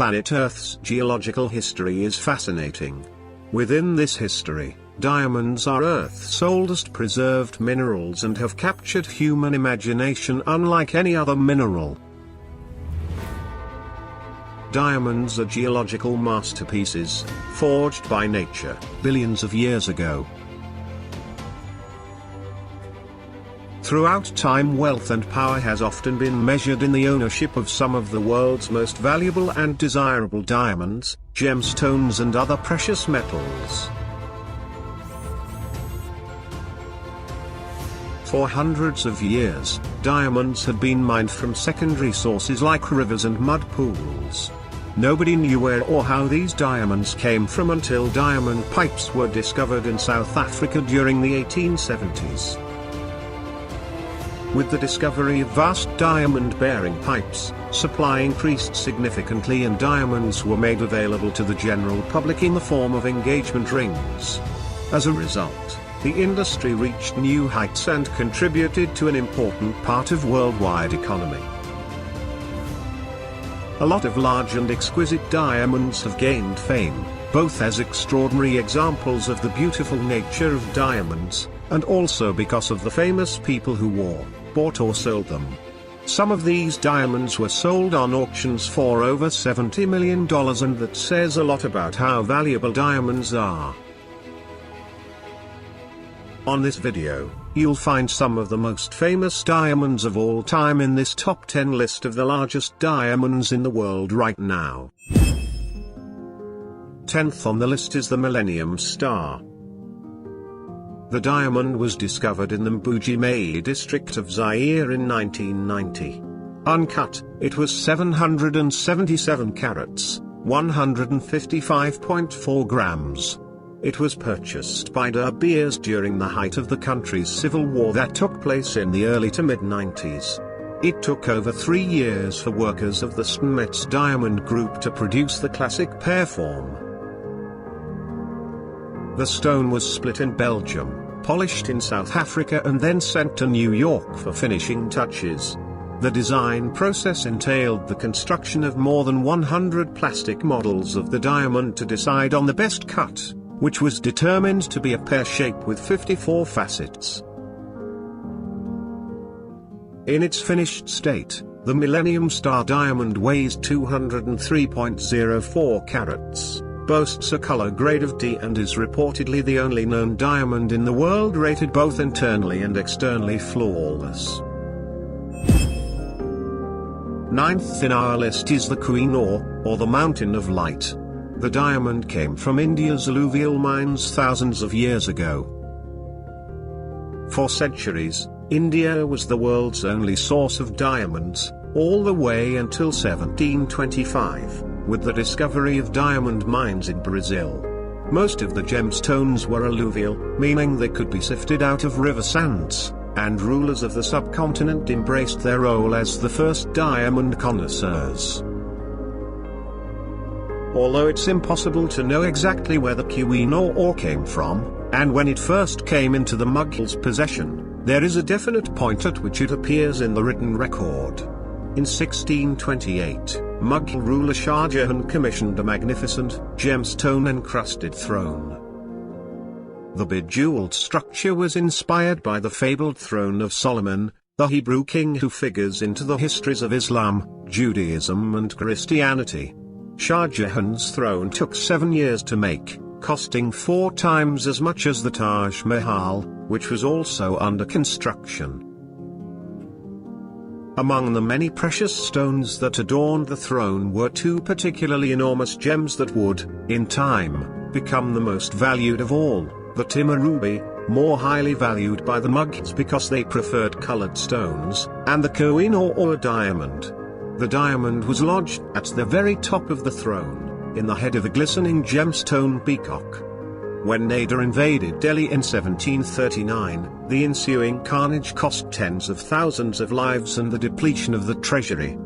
Planet Earth's geological history is fascinating. Within this history, diamonds are Earth's oldest preserved minerals and have captured human imagination unlike any other mineral. Diamonds are geological masterpieces, forged by nature, billions of years ago. Throughout time, wealth and power has often been measured in the ownership of some of the world's most valuable and desirable diamonds, gemstones and other precious metals. For hundreds of years, diamonds had been mined from secondary sources like rivers and mud pools. Nobody knew where or how these diamonds came from until diamond pipes were discovered in South Africa during the 1870s. With the discovery of vast diamond-bearing pipes, supply increased significantly and diamonds were made available to the general public in the form of engagement rings. As a result, the industry reached new heights and contributed to an important part of worldwide economy. A lot of large and exquisite diamonds have gained fame, both as extraordinary examples of the beautiful nature of diamonds, and also because of the famous people who wore, bought or sold them. Some of these diamonds were sold on auctions for over $70 million, and that says a lot about how valuable diamonds are. On this video, you'll find some of the most famous diamonds of all time in this top 10 list of the largest diamonds in the world right now. 10th on the list is the Millennium Star. The diamond was discovered in the Mbuji-Mayi district of Zaire in 1990. Uncut, it was 777 carats, 155.4 grams. It was purchased by De Beers during the height of the country's civil war that took place in the early to mid-90s. It took over 3 years for workers of the Stonmetz Diamond Group to produce the classic pear form. The stone was split in Belgium, polished in South Africa and then sent to New York for finishing touches. The design process entailed the construction of more than 100 plastic models of the diamond to decide on the best cut, which was determined to be a pear shape with 54 facets. In its finished state, the Millennium Star diamond weighs 203.04 carats, boasts a color grade of D and is reportedly the only known diamond in the world rated both internally and externally flawless. 9th in our list is the Kohinoor, or the Mountain of Light. The diamond came from India's alluvial mines thousands of years ago. For centuries, India was the world's only source of diamonds, all the way until 1725, with the discovery of diamond mines in Brazil. Most of the gemstones were alluvial, meaning they could be sifted out of river sands, and rulers of the subcontinent embraced their role as the first diamond connoisseurs. Although it's impossible to know exactly where the Kohinoor ore came from, and when it first came into the Mughals' possession, there is a definite point at which it appears in the written record. In 1628, Mughal ruler Shah Jahan commissioned a magnificent, gemstone-encrusted throne. The bejeweled structure was inspired by the fabled throne of Solomon, the Hebrew king who figures into the histories of Islam, Judaism and Christianity. Shah Jahan's throne took 7 years to make, costing 4 times as much as the Taj Mahal, which was also under construction. Among the many precious stones that adorned the throne were 2 particularly enormous gems that would, in time, become the most valued of all, the Timur ruby, more highly valued by the Mughals because they preferred colored stones, and the Kohinoor diamond. The diamond was lodged at the very top of the throne, in the head of a glistening gemstone peacock. When Nader invaded Delhi in 1739, the ensuing carnage cost tens of thousands of lives and the depletion of the treasury.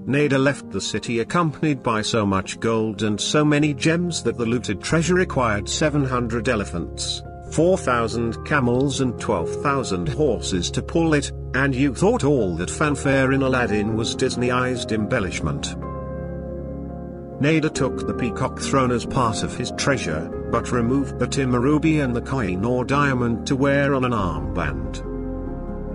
Nader left the city accompanied by so much gold and so many gems that the looted treasure required 700 elephants, 4,000 camels and 12,000 horses to pull it, and you thought all that fanfare in Aladdin was Disneyized embellishment. Nader took the peacock throne as part of his treasure, but removed the Timurubi and the Koh-i-Noor diamond to wear on an armband.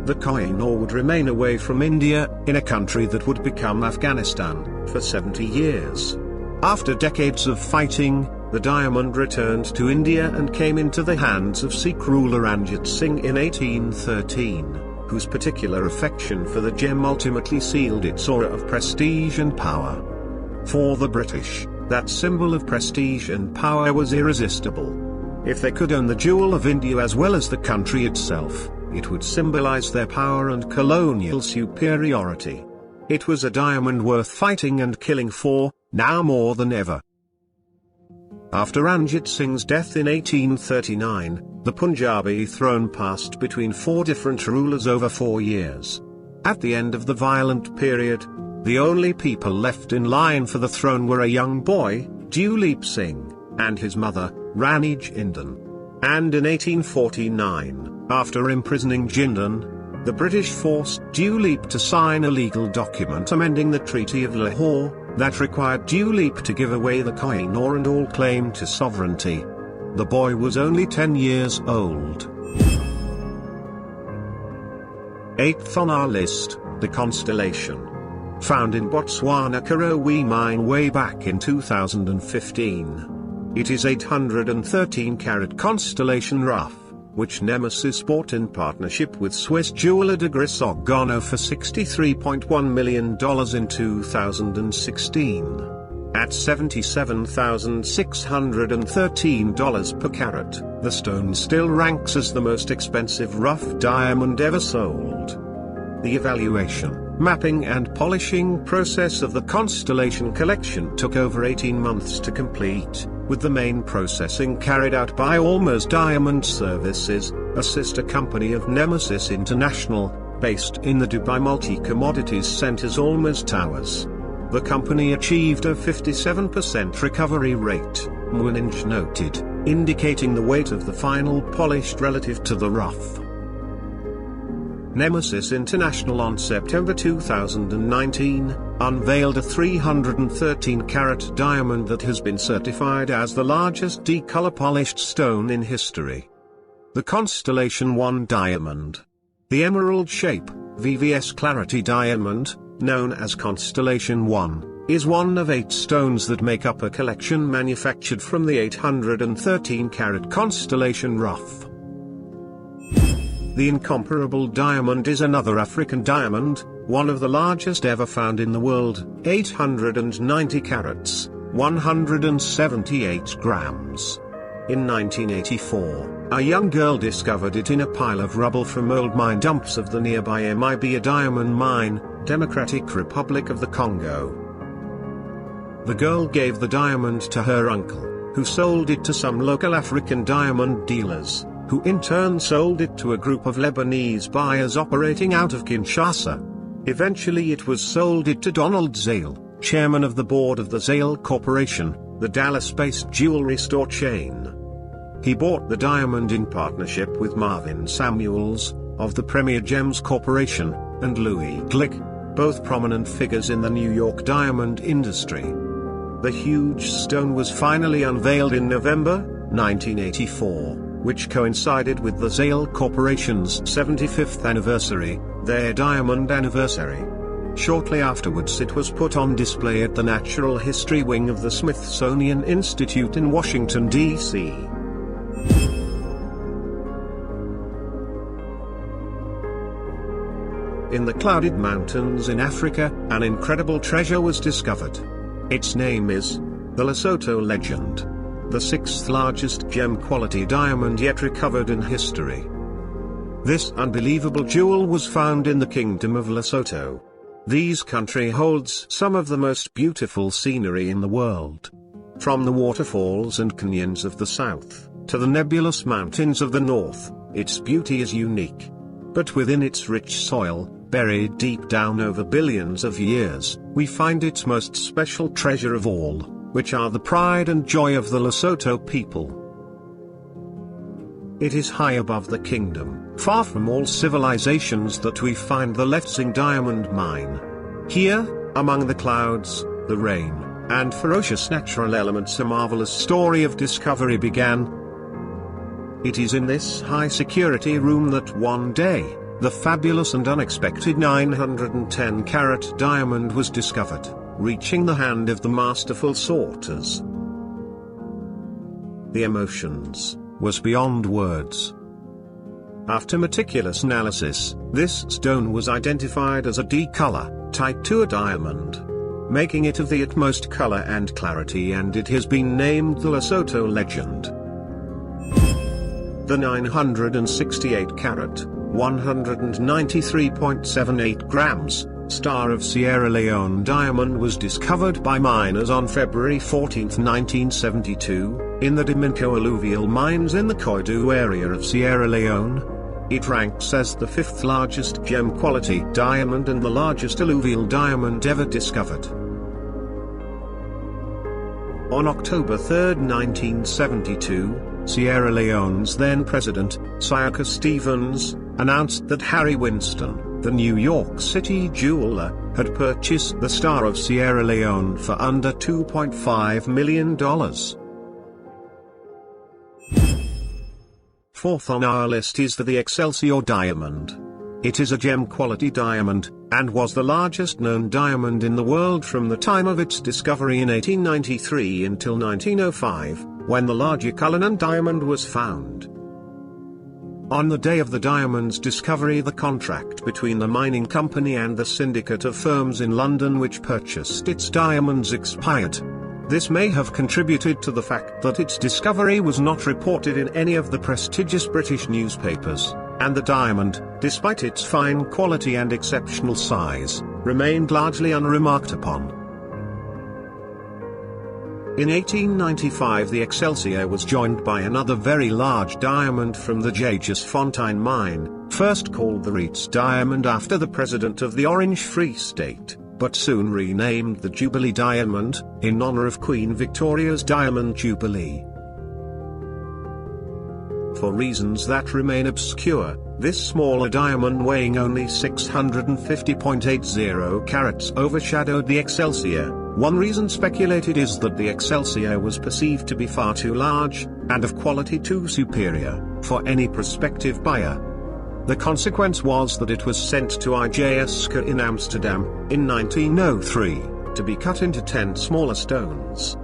The Koh-i-Noor would remain away from India, in a country that would become Afghanistan, for 70 years. After decades of fighting, the diamond returned to India and came into the hands of Sikh ruler Ranjit Singh in 1813, whose particular affection for the gem ultimately sealed its aura of prestige and power. For the British, that symbol of prestige and power was irresistible. If they could own the jewel of India as well as the country itself, it would symbolize their power and colonial superiority. It was a diamond worth fighting and killing for, now more than ever. After Ranjit Singh's death in 1839, the Punjabi throne passed between 4 different rulers over 4 years. At the end of the violent period, the only people left in line for the throne were a young boy, Duleep Singh, and his mother, Rani Jindal. And in 1849, after imprisoning Jindal, the British forced Duleep to sign a legal document amending the Treaty of Lahore, that required Duleep to give away the Koh-i-Noor and all claim to sovereignty. The boy was only 10 years old. 8th on our list, the constellation. Found in Botswana Karowe mine way back in 2015. It is 813-carat constellation rough, which Nemesis bought in partnership with Swiss jeweler de Grisogano for $63.1 million in 2016. At $77,613 per carat, the stone still ranks as the most expensive rough diamond ever sold. The evaluation, mapping and polishing process of the Constellation collection took over 18 months to complete, with the main processing carried out by Almost Diamond Services, a sister company of Nemesis International, based in the Dubai Multi-Commodities Center's Almost Towers. The company achieved a 57% recovery rate, Muninch noted, indicating the weight of the final polished relative to the rough. Nemesis International on September 2019, unveiled a 313-carat diamond that has been certified as the largest D-color polished stone in history. The Constellation 1 diamond. The emerald shape, VVS Clarity diamond, known as Constellation 1, is one of 8 stones that make up a collection manufactured from the 813-carat Constellation rough. The incomparable diamond is another African diamond, one of the largest ever found in the world, 890 carats, 178 grams. In 1984, a young girl discovered it in a pile of rubble from old mine dumps of the nearby Mibia diamond mine, Democratic Republic of the Congo. The girl gave the diamond to her uncle, who sold it to some local African diamond dealers, who in turn sold it to a group of Lebanese buyers operating out of Kinshasa. Eventually it was sold to Donald Zale, chairman of the board of the Zale Corporation, the Dallas-based jewelry store chain. He bought the diamond in partnership with Marvin Samuels, of the Premier Gems Corporation, and Louis Glick, both prominent figures in the New York diamond industry. The huge stone was finally unveiled in November 1984. Which coincided with the Zale Corporation's 75th anniversary, their diamond anniversary. Shortly afterwards it was put on display at the Natural History Wing of the Smithsonian Institute in Washington, D.C. In the clouded mountains in Africa, an incredible treasure was discovered. Its name is the Lesotho Legend. The 6th largest gem-quality diamond yet recovered in history. This unbelievable jewel was found in the Kingdom of Lesotho. This country holds some of the most beautiful scenery in the world. From the waterfalls and canyons of the south, to the nebulous mountains of the north, its beauty is unique. But within its rich soil, buried deep down over billions of years, we find its most special treasure of all, which are the pride and joy of the Lesotho people. It is high above the kingdom, far from all civilizations, that we find the Letseng diamond mine. Here, among the clouds, the rain, and ferocious natural elements, a marvelous story of discovery began. It is in this high-security room that one day, the fabulous and unexpected 910-carat diamond was discovered, reaching the hand of the masterful sorters. The emotions was beyond words. After meticulous analysis, this stone was identified as a D color, type 2 a diamond, making it of the utmost color and clarity, and it has been named the Lesotho legend. The 968-carat, 193.78 grams, Star of Sierra Leone diamond was discovered by miners on February 14, 1972, in the Dominco alluvial mines in the Koidu area of Sierra Leone. It ranks as the 5th largest gem-quality diamond and the largest alluvial diamond ever discovered. On October 3, 1972, Sierra Leone's then-president, Siaka Stevens, announced that Harry Winston, the New York City jeweler, had purchased the Star of Sierra Leone for under $2.5 million. Fourth on our list is the Excelsior diamond. It is a gem-quality diamond, and was the largest known diamond in the world from the time of its discovery in 1893 until 1905, when the larger Cullinan diamond was found. On the day of the diamond's discovery, the contract between the mining company and the syndicate of firms in London which purchased its diamonds expired. This may have contributed to the fact that its discovery was not reported in any of the prestigious British newspapers, and the diamond, despite its fine quality and exceptional size, remained largely unremarked upon. In 1895 the Excelsior was joined by another very large diamond from the Jagersfontein mine, first called the Reitz diamond after the president of the Orange Free State, but soon renamed the Jubilee diamond, in honor of Queen Victoria's Diamond Jubilee. For reasons that remain obscure, this smaller diamond weighing only 650.80 carats overshadowed the Excelsior. One reason speculated is that the Excelsior was perceived to be far too large, and of quality too superior, for any prospective buyer. The consequence was that it was sent to IJSK in Amsterdam, in 1903, to be cut into 10 smaller stones.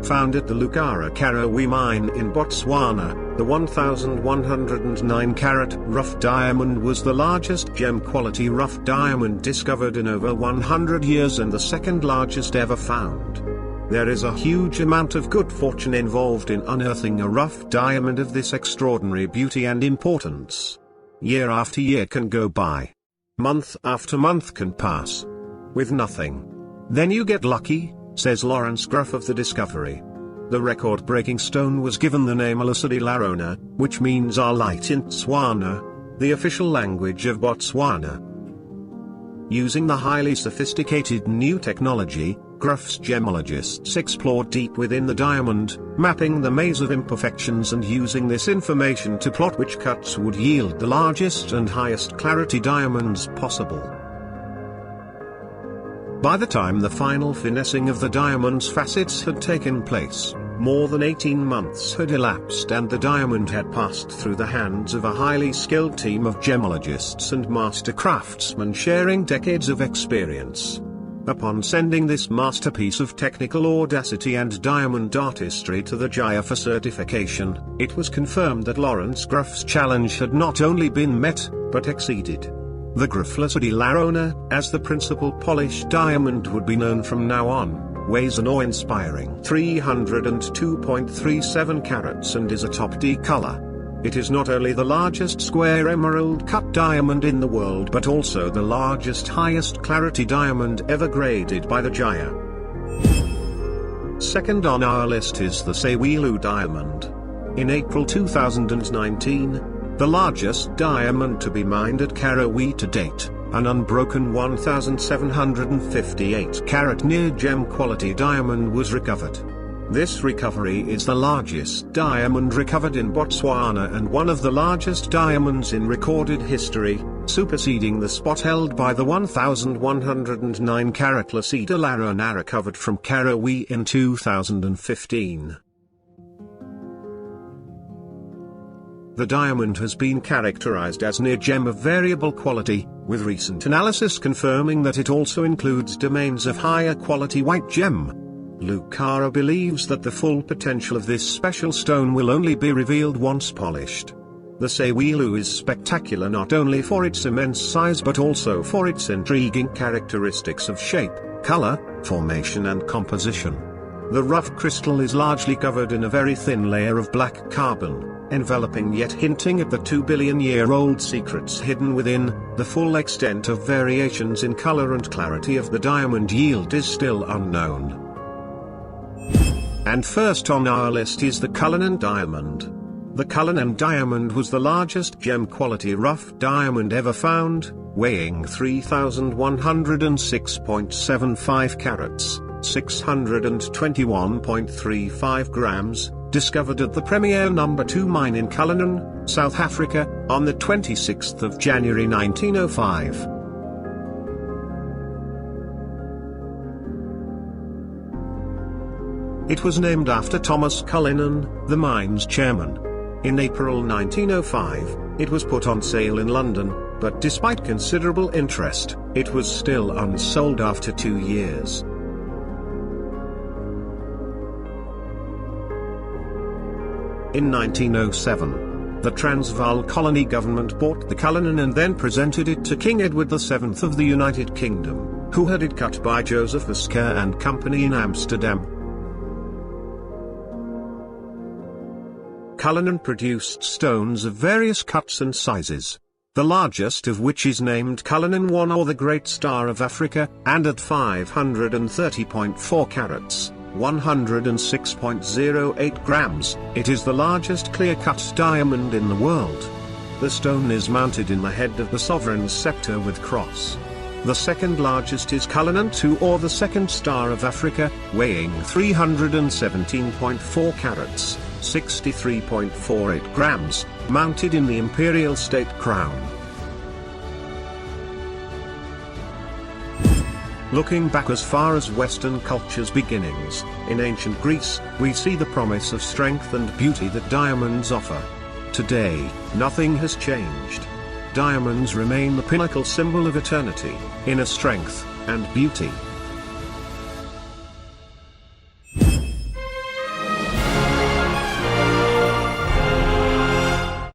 Found at the Lucara Karawi mine in Botswana, the 1,109-carat rough diamond was the largest gem-quality rough diamond discovered in over 100 years and the second largest ever found. There is a huge amount of good fortune involved in unearthing a rough diamond of this extraordinary beauty and importance. Year after year can go by. Month after month can pass. With nothing. Then you get lucky, says Lawrence Gruff of the discovery. The record-breaking stone was given the name Alusadi Larona, which means our light in Tswana, the official language of Botswana. Using the highly sophisticated new technology, Gruff's gemologists explored deep within the diamond, mapping the maze of imperfections and using this information to plot which cuts would yield the largest and highest clarity diamonds possible. By the time the final finessing of the diamond's facets had taken place, more than 18 months had elapsed and the diamond had passed through the hands of a highly skilled team of gemologists and master craftsmen sharing decades of experience. Upon sending this masterpiece of technical audacity and diamond artistry to the Jaya for certification, it was confirmed that Lawrence Gruff's challenge had not only been met, but exceeded. The Gruff Alusadi Larona, as the principal polished diamond would be known from now on, weighs an awe-inspiring 302.37 carats and is a top D color. It is not only the largest square emerald-cut diamond in the world but also the largest highest clarity diamond ever graded by the Jaya. Second on our list is the Sewilu diamond. In April 2019, the largest diamond to be mined at Karawi to date, an unbroken 1,758-carat near-gem quality diamond was recovered. This recovery is the largest diamond recovered in Botswana and one of the largest diamonds in recorded history, superseding the spot held by the 1,109 carat Lasita Larrañaga recovered from Karawi in 2015. The diamond has been characterized as near gem of variable quality, with recent analysis confirming that it also includes domains of higher quality white gem. Lucara believes that the full potential of this special stone will only be revealed once polished. The Sewilu is spectacular not only for its immense size but also for its intriguing characteristics of shape, color, formation and composition. The rough crystal is largely covered in a very thin layer of black carbon, enveloping yet hinting at the 2-billion-year-old secrets hidden within. The full extent of variations in color and clarity of the diamond yield is still unknown. And first on our list is the Cullinan diamond. The Cullinan diamond was the largest gem-quality rough diamond ever found, weighing 3,106.75 carats, 621.35 grams, discovered at the Premier No. 2 mine in Cullinan, South Africa, on the 26th of January 1905. It was named after Thomas Cullinan, the mine's chairman. In April 1905, it was put on sale in London, but despite considerable interest, it was still unsold after 2 years. In 1907, the Transvaal colony government bought the Cullinan and then presented it to King Edward VII of the United Kingdom, who had it cut by Joseph Versker and Company in Amsterdam. Cullinan produced stones of various cuts and sizes, the largest of which is named Cullinan I or the Great Star of Africa, and at 530.4 carats, 106.08 grams, it is the largest clear-cut diamond in the world. The stone is mounted in the head of the sovereign's scepter with cross. The second largest is Cullinan II or the Second Star of Africa, weighing 317.4 carats, 63.48 grams, mounted in the imperial state crown. Looking back as far as Western culture's beginnings, in ancient Greece, we see the promise of strength and beauty that diamonds offer. Today, nothing has changed. Diamonds remain the pinnacle symbol of eternity, inner strength, and beauty.